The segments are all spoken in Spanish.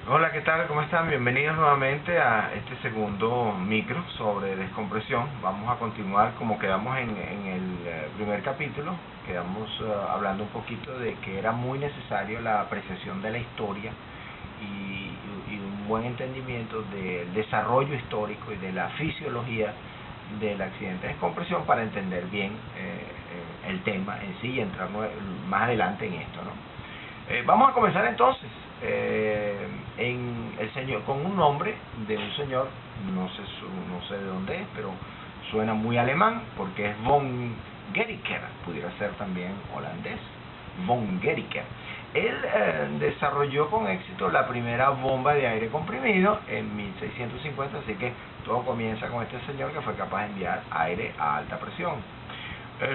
Hola, ¿qué tal? ¿Cómo están? Bienvenidos nuevamente a este segundo micro sobre descompresión. Vamos a continuar como quedamos en el primer capítulo. Quedamos hablando un poquito de que era muy necesario la apreciación de la historia y un buen entendimiento del desarrollo histórico y de la fisiología del accidente de descompresión para entender bien el tema en sí y entrar más adelante en esto, ¿no? Vamos a comenzar entonces con un nombre de un señor, no sé de dónde es, pero suena muy alemán porque es von Guericke, pudiera ser también holandés, von Guericke. Él desarrolló con éxito la primera bomba de aire comprimido en 1650, así que todo comienza con este señor que fue capaz de enviar aire a alta presión.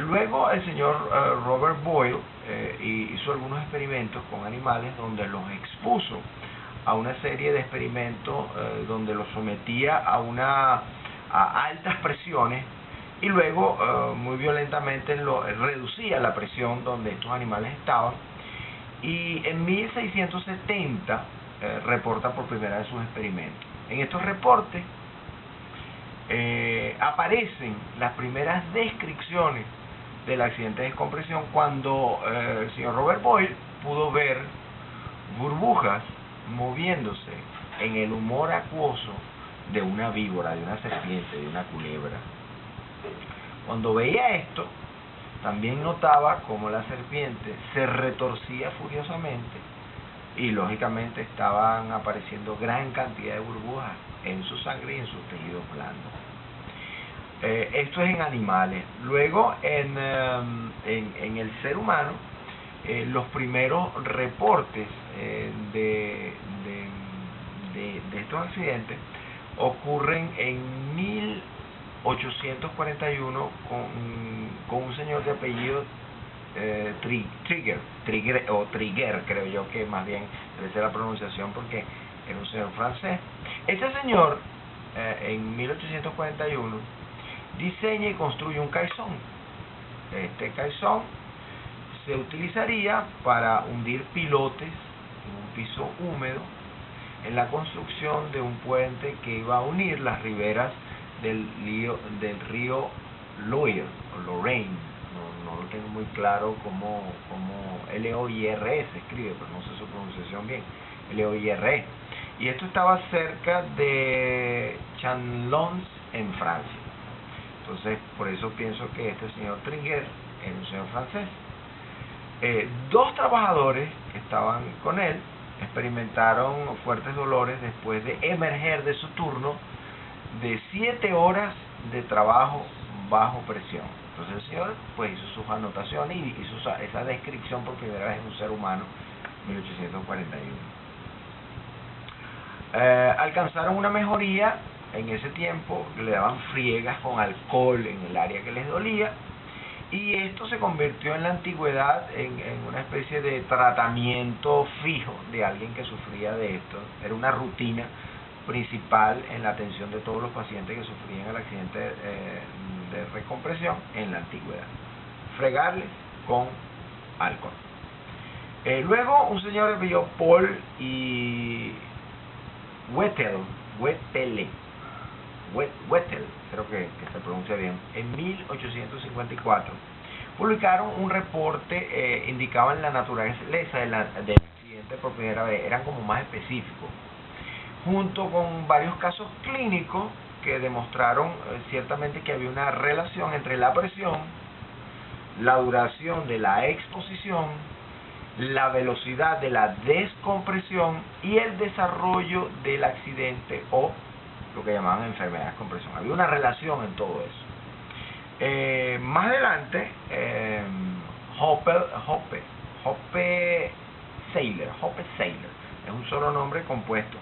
Luego el señor Robert Boyle hizo algunos experimentos con animales donde los expuso a una serie de experimentos donde los sometía a altas presiones y luego muy violentamente reducía la presión donde estos animales estaban, y en 1670 reporta por primera vez sus experimentos. En estos reportes aparecen las primeras descripciones del accidente de descompresión cuando el señor Robert Boyle pudo ver burbujas moviéndose en el humor acuoso de una víbora, de una serpiente, de una culebra. Cuando veía esto, también notaba cómo la serpiente se retorcía furiosamente y lógicamente estaban apareciendo gran cantidad de burbujas en su sangre y en sus tejidos blandos. Esto es en animales. Luego en el ser humano, los primeros reportes de estos accidentes ocurren en 1841 con un señor de apellido Trigger, creo yo que más bien debe ser la pronunciación porque era un señor francés. Este señor en 1841 diseña y construye un caizón. Este caizón se utilizaría para hundir pilotes en un piso húmedo en la construcción de un puente que iba a unir las riberas del río Loire o Lorraine. No lo tengo muy claro como Loire se escribe, pero no sé su pronunciación bien. Loire. Y esto estaba cerca de Chalons en Francia. Entonces, por eso pienso que este señor Trigger era un señor francés. Dos trabajadores que estaban con él experimentaron fuertes dolores después de emerger de su turno de 7 horas de trabajo bajo presión. Entonces el señor pues hizo sus anotaciones y hizo esa descripción por primera vez en un ser humano en 1841. Alcanzaron una mejoría. En ese tiempo le daban friegas con alcohol en el área que les dolía, y esto se convirtió en la antigüedad en una especie de tratamiento fijo de alguien que sufría de esto. Era una rutina principal en la atención de todos los pacientes que sufrían el accidente de recompresión en la antigüedad: fregarles con alcohol. Luego un señor de apellido Paul y Wettel, creo que se pronuncia bien, en 1854 publicaron un reporte, indicaban la naturaleza del accidente por primera vez, eran como más específicos, junto con varios casos clínicos que demostraron ciertamente que había una relación entre la presión, la duración de la exposición, la velocidad de la descompresión y el desarrollo del accidente o lo que llamaban enfermedades de compresión. Había una relación en todo eso. Más adelante, Hoppe Seyler, es un solo nombre compuesto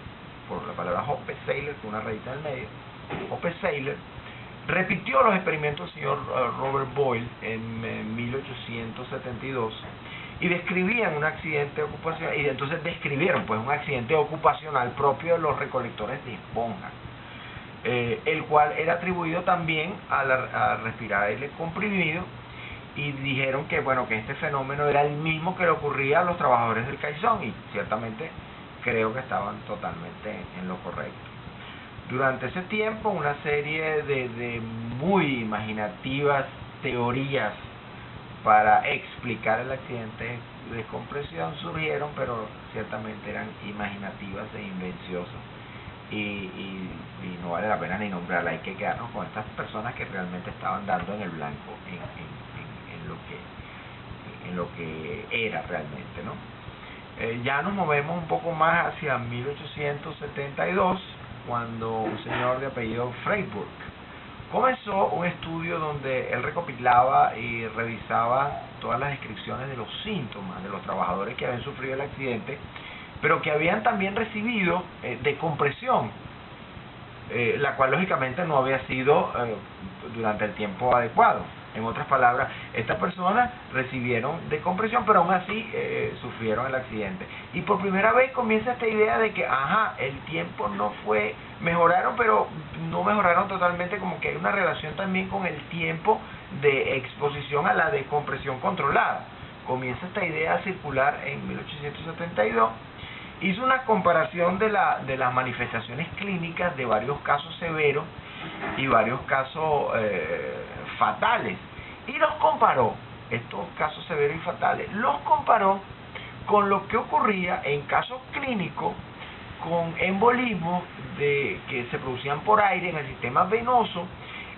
por la palabra Hoppe Seyler con una raíz en el medio. Hoppe Seyler repitió los experimentos del señor Robert Boyle en 1872 y describían un accidente ocupacional, y entonces describieron pues un accidente ocupacional propio de los recolectores de esponjas, el cual era atribuido también a respirar aire comprimido, y dijeron que bueno, que este fenómeno era el mismo que le ocurría a los trabajadores del caizón, y ciertamente creo que estaban totalmente en lo correcto. Durante ese tiempo, una serie de muy imaginativas teorías para explicar el accidente de compresión surgieron, pero ciertamente eran imaginativas e invenciosas. Y no vale la pena ni nombrarla, hay que quedarnos con estas personas que realmente estaban dando en el blanco en lo que era realmente, ¿no? Ya nos movemos un poco más hacia 1872, cuando un señor de apellido Freiburg comenzó un estudio donde él recopilaba y revisaba todas las descripciones de los síntomas de los trabajadores que habían sufrido el accidente, pero que habían también recibido decompresión, la cual lógicamente no había sido durante el tiempo adecuado. En otras palabras, estas personas recibieron decompresión, pero aún así sufrieron el accidente. Y por primera vez comienza esta idea de que, el tiempo no fue, mejoraron, pero no mejoraron totalmente, como que hay una relación también con el tiempo de exposición a la decompresión controlada. Comienza esta idea a circular en 1872. Hizo una comparación de las manifestaciones clínicas de varios casos severos y varios casos fatales, y los comparó, estos casos severos y fatales, los comparó con lo que ocurría en casos clínicos con embolismos que se producían por aire en el sistema venoso,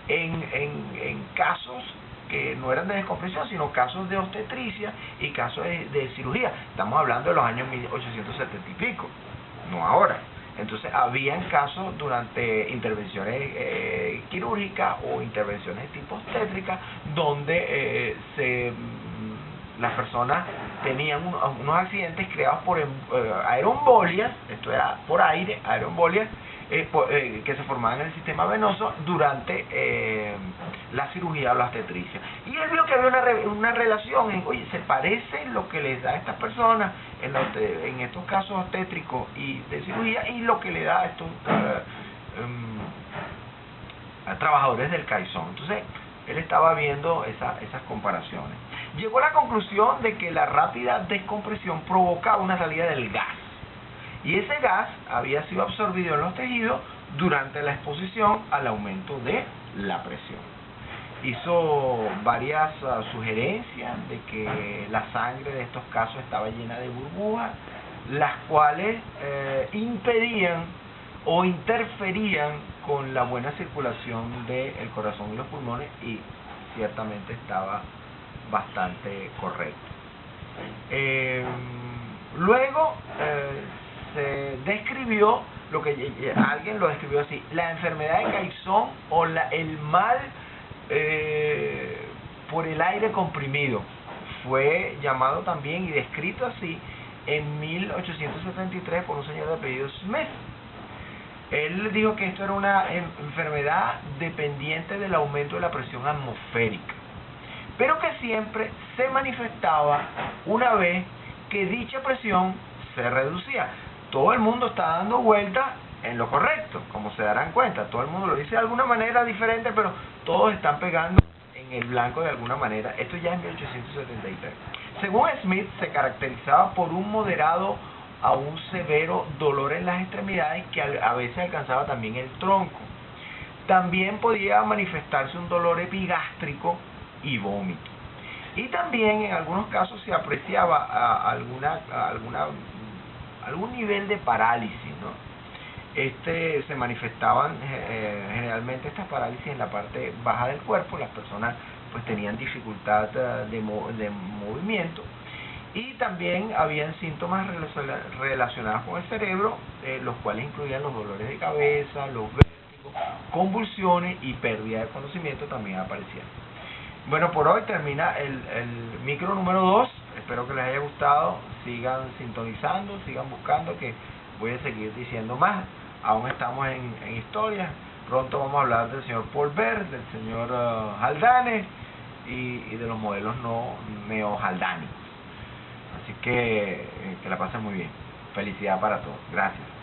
en casos que no eran de descompresión, sino casos de obstetricia y casos de cirugía. Estamos hablando de los años 1870 y pico, no ahora. Entonces, habían casos durante intervenciones quirúrgicas o intervenciones de tipo obstétrica donde las personas tenían unos accidentes creados por aeroembolias, esto era por aire, aeroembolias, que se formaban en el sistema venoso durante la cirugía o la obstetricia. Y él vio que había una relación oye, se parece lo que les da a estas personas en estos casos obstétricos y de cirugía y lo que le da a estos a trabajadores del CAISON. Entonces, él estaba viendo esas comparaciones. Llegó a la conclusión de que la rápida descompresión provocaba una salida del gas. Y ese gas había sido absorbido en los tejidos durante la exposición al aumento de la presión. Hizo varias sugerencias de que la sangre de estos casos estaba llena de burbujas, las cuales impedían o interferían con la buena circulación del corazón y los pulmones, y ciertamente estaba bastante correcto. Luego se describió lo que alguien lo describió así: la enfermedad de CAISON o el mal por el aire comprimido. Fue llamado también y descrito así en 1873 por un señor de apellido Smith. Él dijo que esto era una enfermedad dependiente del aumento de la presión atmosférica, pero que siempre se manifestaba una vez que dicha presión se reducía. Todo el mundo está dando vuelta en lo correcto, como se darán cuenta. Todo el mundo lo dice de alguna manera diferente, pero todos están pegando en el blanco de alguna manera. Esto ya en 1873. Según Smith, se caracterizaba por un moderado a un severo dolor en las extremidades que a veces alcanzaba también el tronco. También podía manifestarse un dolor epigástrico y vómito. Y también en algunos casos se apreciaba algún nivel de parálisis, ¿no? Se manifestaban generalmente estas parálisis en la parte baja del cuerpo. Las personas pues tenían dificultad de movimiento, y también habían síntomas relacionados con el cerebro, los cuales incluían los dolores de cabeza, los vértigos, convulsiones y pérdida de conocimiento también aparecían. Bueno, por hoy termina el micro número 2. Espero que les haya gustado. Sigan sintonizando, sigan buscando, que voy a seguir diciendo más. Aún estamos en historias. Pronto vamos a hablar del señor Paul Bert, del señor Haldane y de los modelos neo-haldánicos. Así que la pasen muy bien. Felicidad para todos. Gracias.